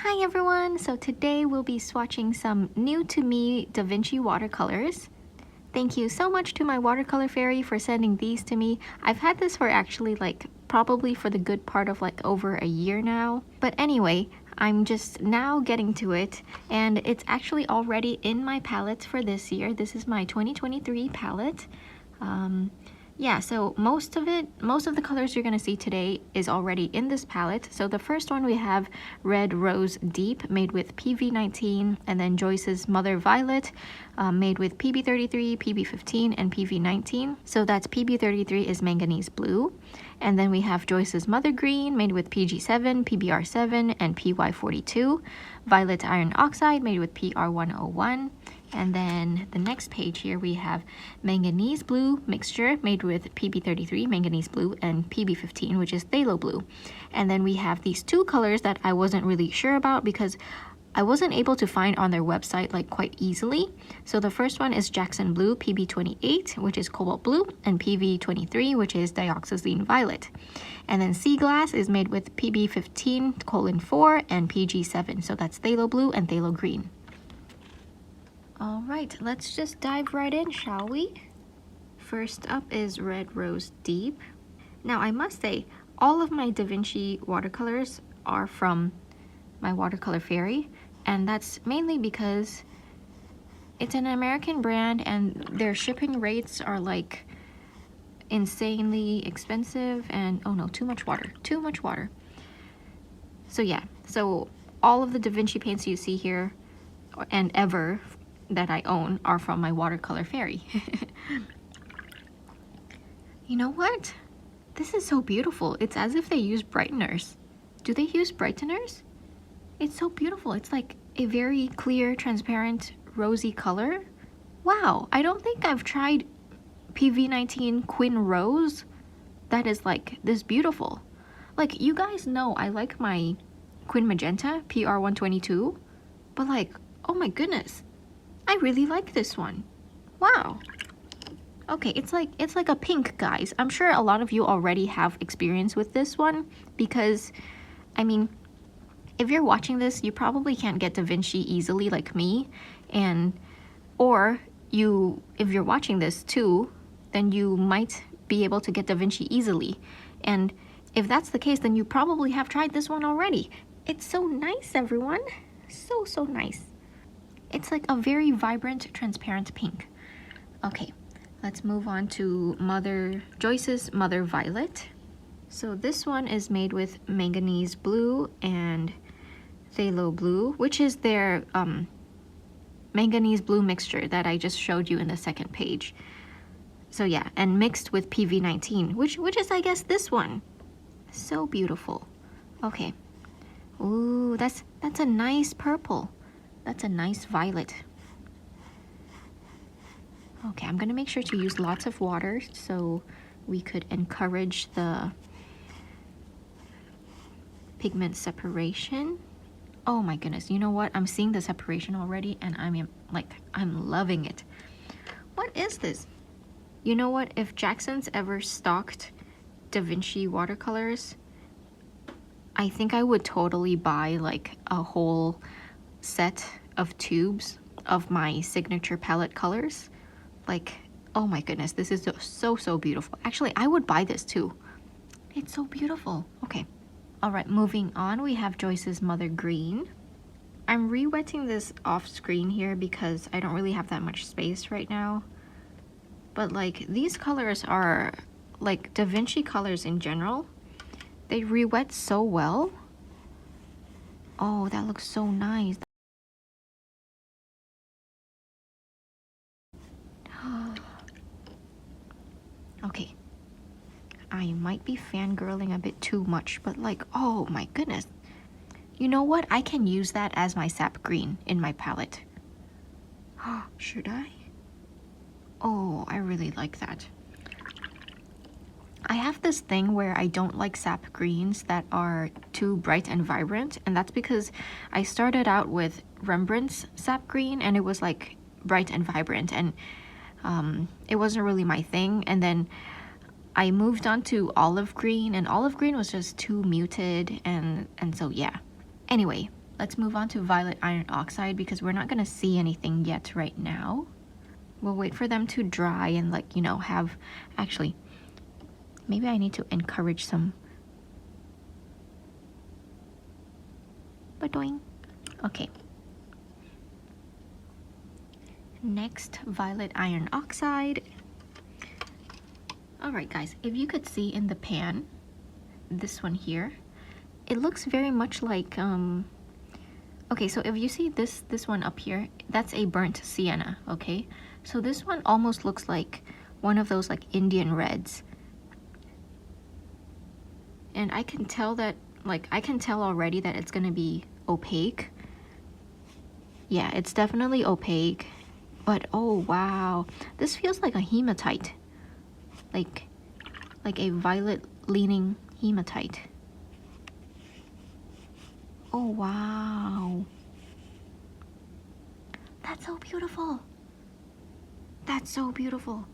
Hi everyone! So today we'll be swatching some new to me Da Vinci watercolors. Thank you so much to my watercolor fairy for sending these to me. I've had this for actually probably for the good part of over a year now. But anyway, I'm just now getting to it and it's actually already in my palette for this year. This is my 2023 palette. Yeah, so most of the colors you're gonna see today is already in this palette. So the first one we have Red Rose Deep made with PV19, and then Joyce's Mother Violet made with PB33, PB15, and PV19. So that's PB33 is Manganese Blue. And then we have Joyce's Mother Green made with PG7, PBR7, and PY42. Violet Iron Oxide made with PR101. And then the next page here we have Manganese Blue mixture made with PB33, Manganese Blue, and PB15, which is Phthalo Blue. And then we have these two colors that I wasn't really sure about because I wasn't able to find on their website quite easily. So the first one is Jackson Blue PB28, which is Cobalt Blue, and PV23, which is Dioxazine Violet. And then Sea Glass is made with PB15:4 and PG7, so that's Phthalo Blue and Phthalo Green. All right, let's just dive right in, shall we? First up is Red Rose Deep. Now I must say, all of my Da Vinci watercolors are from my watercolor fairy, and that's mainly because it's an American brand and their shipping rates are insanely expensive, and oh no, too much water. So yeah, so all of the Da Vinci paints you see here and ever that I own are from my watercolor fairy. You know what? This is so beautiful. It's as if they use brighteners. Do they use brighteners? It's so beautiful. It's like a very clear, transparent, rosy color. Wow, I don't think I've tried PV19 Quin Rose that is this beautiful. You guys know I like my Quin Magenta PR122, but oh my goodness, I really like this one. Wow. Okay, it's like a pink, guys. I'm sure a lot of you already have experience with this one because, I mean, if you're watching this, you probably can't get Da Vinci easily like me, or if you're watching this too, then you might be able to get Da Vinci easily. And if that's the case, then you probably have tried this one already. It's so nice, everyone. So nice. It's like a very vibrant, transparent pink. Okay, let's move on to Joyce's Mother Violet. So this one is made with Manganese Blue and Phthalo Blue, which is their Manganese Blue mixture that I just showed you in the second page. So yeah, and mixed with PV19, which is I guess this one. So beautiful. Okay. Ooh, that's a nice purple. That's a nice violet. Okay, I'm gonna make sure to use lots of water so we could encourage the pigment separation. Oh my goodness, you know what? I'm seeing the separation already and I'm loving it. What is this? You know what? If Jackson's ever stocked Da Vinci watercolors, I think I would totally buy a whole set of tubes of my signature palette colors. Oh my goodness, this is so beautiful. Actually, I would buy this too. It's so beautiful. Okay. All right, moving on, we have Joyce's Mother Green. I'm re-wetting this off screen here because I don't really have that much space right now. But these colors are Da Vinci colors in general. They re-wet so well. Oh, that looks so nice. Okay. I might be fangirling a bit too much, but oh my goodness. You know what? I can use that as my sap green in my palette. Should I? Oh, I really like that. I have this thing where I don't like sap greens that are too bright and vibrant, and that's because I started out with Rembrandt's sap green and it was bright and vibrant, and it wasn't really my thing. And then I moved on to olive green, and olive green was just too muted, and so yeah. Anyway, Let's move on to violet iron oxide because we're not gonna see anything yet right now. We'll wait for them to dry and like, you know, have, actually, maybe I need to encourage some. Ba-doing. Okay. Next, violet iron oxide. All right, guys, if you could see in the pan, this one here, it looks very much like, okay, so if you see this one up here, that's a burnt sienna, okay? So this one almost looks like one of those like Indian reds. And I can tell that, like, I can tell already that it's gonna be opaque. Yeah, it's definitely opaque. But oh wow, this feels like a hematite. Like a violet leaning hematite. Oh wow. That's so beautiful. That's so beautiful.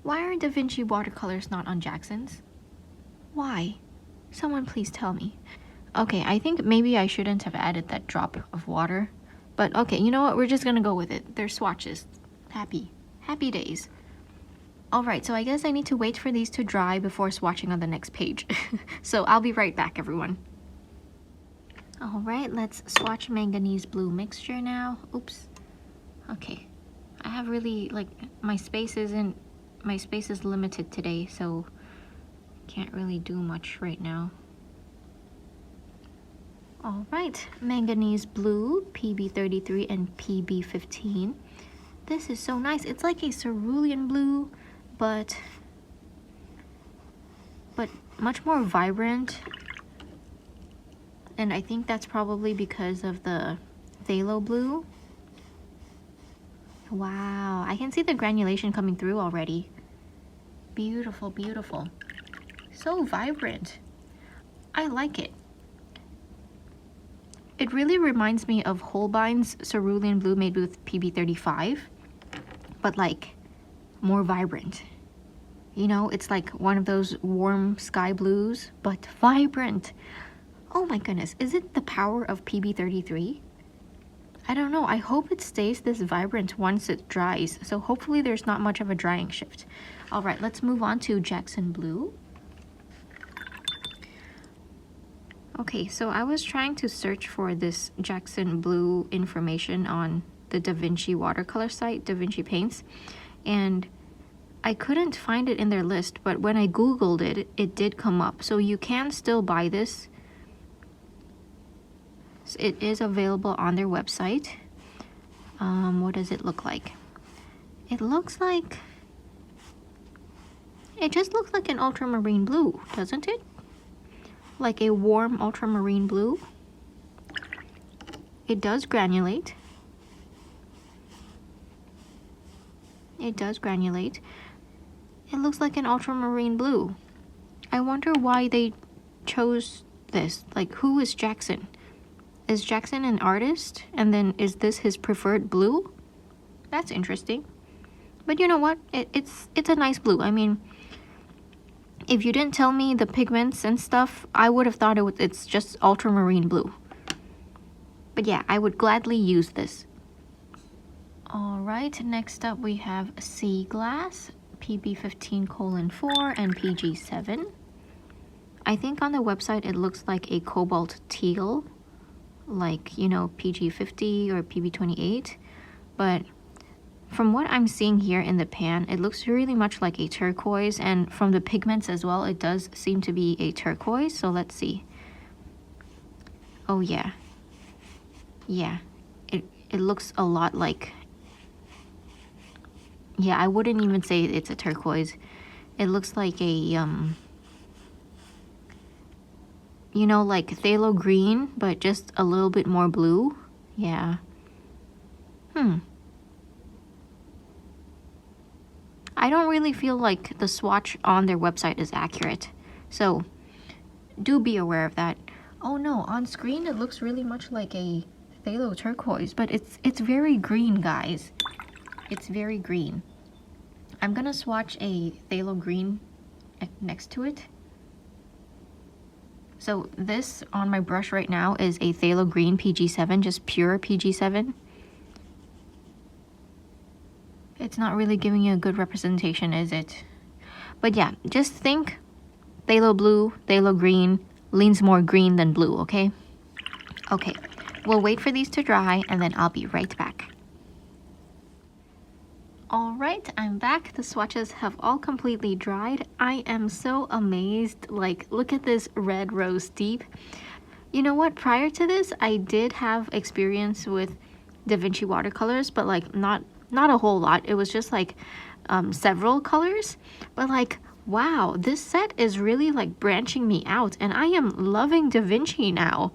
Why are Da Vinci watercolors not on Jackson's? Why? Someone please tell me. Okay, I think maybe I shouldn't have added that drop of water. But okay, you know what? We're just gonna go with it. They're swatches. Happy days. Alright, so I guess I need to wait for these to dry before swatching on the next page. So I'll be right back, everyone. Alright, let's swatch manganese blue mixture now. Oops. Okay. I have really, like, my space is limited today, so can't really do much right now. Alright, manganese blue, PB33 and PB15. This is so nice. It's like a cerulean blue, but much more vibrant. And I think that's probably because of the phthalo blue. Wow, I can see the granulation coming through already. Beautiful, beautiful. So vibrant. I like it. It really reminds me of Holbein's cerulean blue made with PB35, but like more vibrant. You know, it's like one of those warm sky blues, but vibrant. Oh my goodness, is it the power of PB33? I don't know, I hope it stays this vibrant once it dries, so hopefully there's not much of a drying shift. Alright, let's move on to Jackson Blue. Okay, so I was trying to search for this Jackson Blue information on the Da Vinci watercolor site, Da Vinci Paints, and I couldn't find it in their list, but when I googled it, it did come up. So you can still buy this. It is available on their website. What does it look like? It looks like... It just looks like an ultramarine blue, doesn't it? Like a warm ultramarine blue. It does granulate. It does granulate. It looks like an ultramarine blue. I wonder why they chose this. Like, who is Jackson? Is Jackson an artist? And then is this his preferred blue? That's interesting. But you know what? It's a nice blue. I mean, if you didn't tell me the pigments and stuff, I would have thought it's just ultramarine blue. But yeah, I would gladly use this. Alright, next up we have Sea Glass, PB15:4 and PG7. I think on the website it looks like a cobalt teal, like, you know, PG50 or PB28. But from what I'm seeing here in the pan, it looks really much like a turquoise, and from the pigments as well, it does seem to be a turquoise. So let's see. Oh yeah. Yeah. It looks a lot like... Yeah, I wouldn't even say it's a turquoise. It looks like a, you know, like phthalo green, but just a little bit more blue. Yeah. I don't really feel like the swatch on their website is accurate. So, do be aware of that. Oh no, on screen it looks really much like a phthalo turquoise, but it's very green, guys. It's very green. I'm gonna swatch a phthalo green next to it. So this on my brush right now is a phthalo green PG7, just pure PG7. It's not really giving you a good representation, is it? But yeah, just think phthalo blue, phthalo green, leans more green than blue, okay? Okay, we'll wait for these to dry and then I'll be right back. Alright, I'm back. The swatches have all completely dried. I am so amazed. Like, look at this red rose deep. You know what? Prior to this, I did have experience with Da Vinci watercolors, but like not a whole lot. It was just like several colors. But like, wow, this set is really like branching me out, and I am loving Da Vinci now.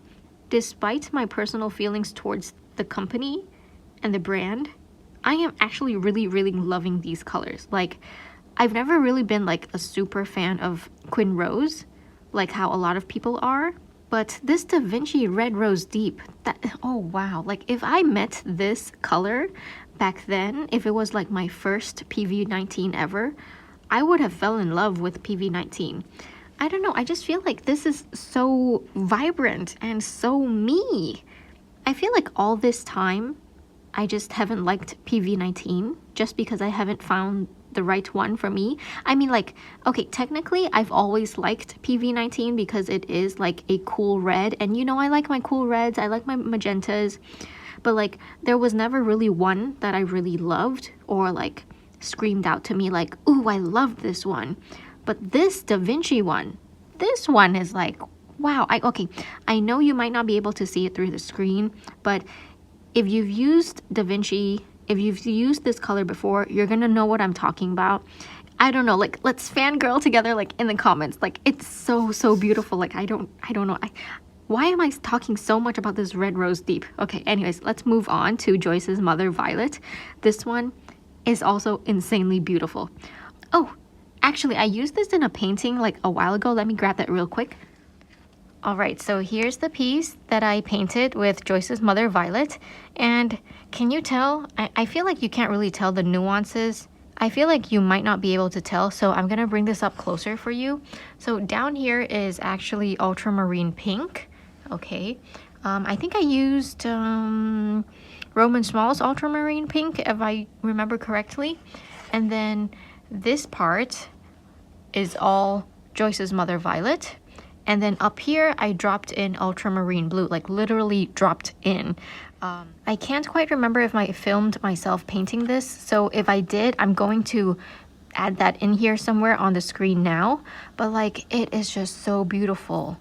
Despite my personal feelings towards the company and the brand, I am actually really loving these colors. Like, I've never really been like a super fan of Quin Rose, like how a lot of people are. But this Da Vinci Red Rose Deep, that, oh wow. Like, if I met this color back then, if it was like my first PV19 ever, I would have fell in love with PV19. I don't know, I just feel like this is so vibrant and so me. I feel like all this time, I just haven't liked PV19 just because I haven't found the right one for me. I mean, like, okay, technically I've always liked PV19 because it is like a cool red, and you know, I like my cool reds, I like my magentas, but like there was never really one that I really loved or like screamed out to me like, ooh, I love this one. But this Da Vinci one, this one is like, wow. Okay, I know you might not be able to see it through the screen, but if you've used Da Vinci, if you've used this color before, you're gonna know what I'm talking about. I don't know, like, let's fangirl together, like, in the comments. Like, it's so beautiful. Like, I don't know. Why am I talking so much about this Red Rose Deep? Okay, anyways, let's move on to Joyce's Mother Violet. This one is also insanely beautiful. Oh, actually, I used this in a painting like a while ago. Let me grab that real quick. Alright, so here's the piece that I painted with Joyce's Mother Violet, and can you tell? I feel like you can't really tell the nuances. I feel like you might not be able to tell, so I'm gonna bring this up closer for you. So down here is actually ultramarine pink, okay. I think I used Roman Small's ultramarine pink, if I remember correctly, and then this part is all Joyce's Mother Violet. And then up here, I dropped in ultramarine blue, like literally dropped in. I can't quite remember if I filmed myself painting this. So if I did, I'm going to add that in here somewhere on the screen now. But like, it is just so beautiful.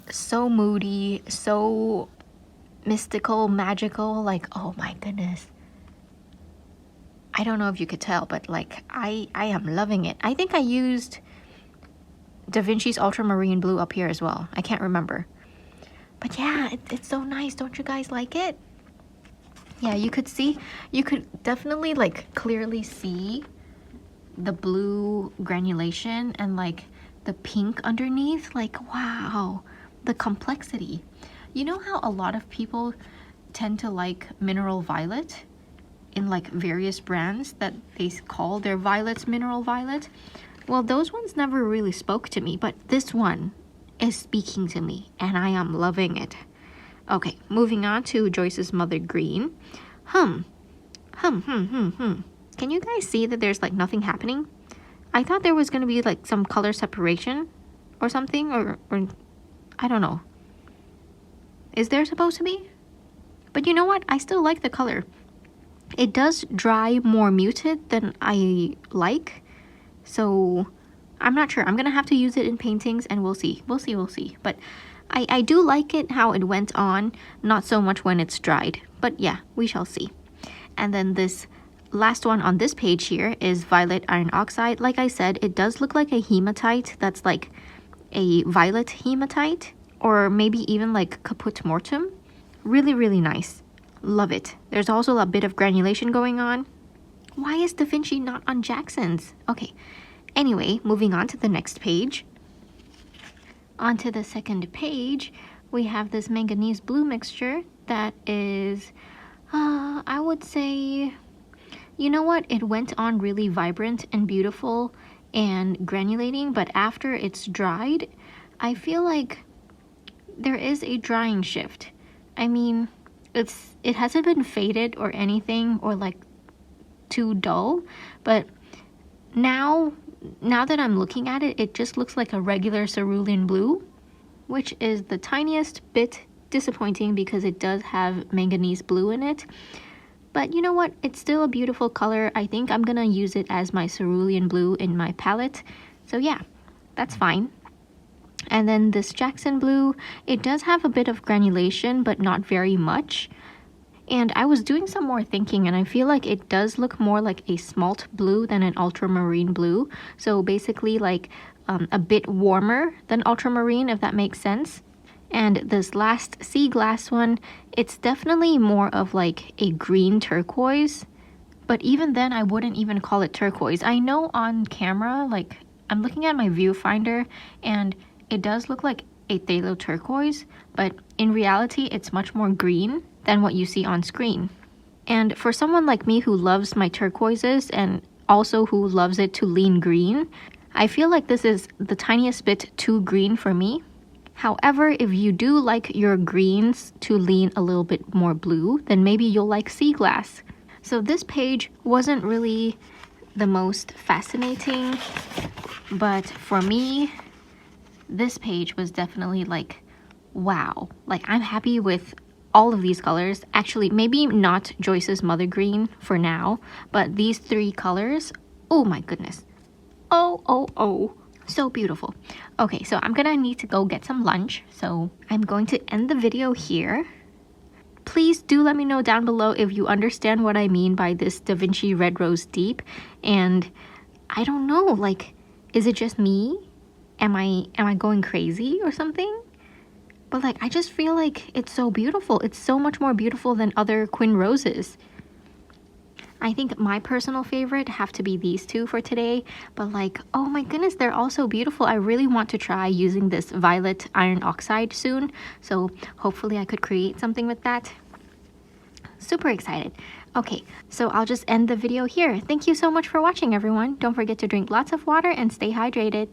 So moody, so mystical, magical. Like, oh my goodness. I don't know if you could tell, but like, I am loving it. I think I used Da Vinci's ultramarine blue up here as well. I can't remember. But yeah, it's so nice. Don't you guys like it? Yeah, you could see, you could definitely like clearly see the blue granulation and like the pink underneath. Like, wow, the complexity. You know how a lot of people tend to like mineral violet in like various brands that they call their violets mineral violet? Well, those ones never really spoke to me, but this one is speaking to me, and I am loving it. Okay, moving on to Joyce's Mother Green. Can you guys see that there's like nothing happening? I thought there was going to be like some color separation or something, or I don't know. Is there supposed to be? But you know what? I still like the color. It does dry more muted than I like. So I'm not sure. I'm gonna have to use it in paintings and we'll see. We'll see. But I do like it how it went on, not so much when it's dried. But yeah, we shall see. And then this last one on this page here is Violet Iron Oxide. Like I said, it does look like a hematite that's like a violet hematite, or maybe even like caput mortuum. Really nice. Love it. There's also a bit of granulation going on. Why is Da Vinci not on Jackson's? Okay, anyway, moving on to the next page. Onto the second page, we have this manganese blue mixture that is, I would say, you know what? It went on really vibrant and beautiful and granulating, but after it's dried, I feel like there is a drying shift. I mean, it hasn't been faded or anything or like too dull, but now that I'm looking at it, it just looks like a regular cerulean blue, which is the tiniest bit disappointing because it does have manganese blue in it. But you know what? It's still a beautiful color. I think I'm gonna use it as my cerulean blue in my palette. So yeah, that's fine. And then this Jackson blue, it does have a bit of granulation, but not very much. And I was doing some more thinking, and I feel like it does look more like a smalt blue than an ultramarine blue. So basically like a bit warmer than ultramarine, if that makes sense. And this last sea glass one, it's definitely more of like a green turquoise. But even then, I wouldn't even call it turquoise. I know on camera, like I'm looking at my viewfinder, and it does look like a phthalo turquoise, but in reality, it's much more green than what you see on screen. And for someone like me who loves my turquoises and also who loves it to lean green, I feel like this is the tiniest bit too green for me. However, if you do like your greens to lean a little bit more blue, then maybe you'll like sea glass. So this page wasn't really the most fascinating, but for me, this page was definitely like, wow. Like, I'm happy with all of these colors. Actually, maybe not Joyce's Mother Green for now, but these three colors, oh my goodness. Oh. So beautiful. Okay, so I'm gonna need to go get some lunch, so I'm going to end the video here. Please do let me know down below if you understand what I mean by this Da Vinci Red Rose Deep. And I don't know, like, is it just me? Am I going crazy or something? But like, I just feel like it's so beautiful. It's so much more beautiful than other Quin roses. I think my personal favorite have to be these two for today, but like, oh my goodness, they're all so beautiful. I really want to try using this violet iron oxide soon, so hopefully I could create something with that. Super excited. Okay, so I'll just end the video here. Thank you so much for watching, everyone. Don't forget to drink lots of water and stay hydrated.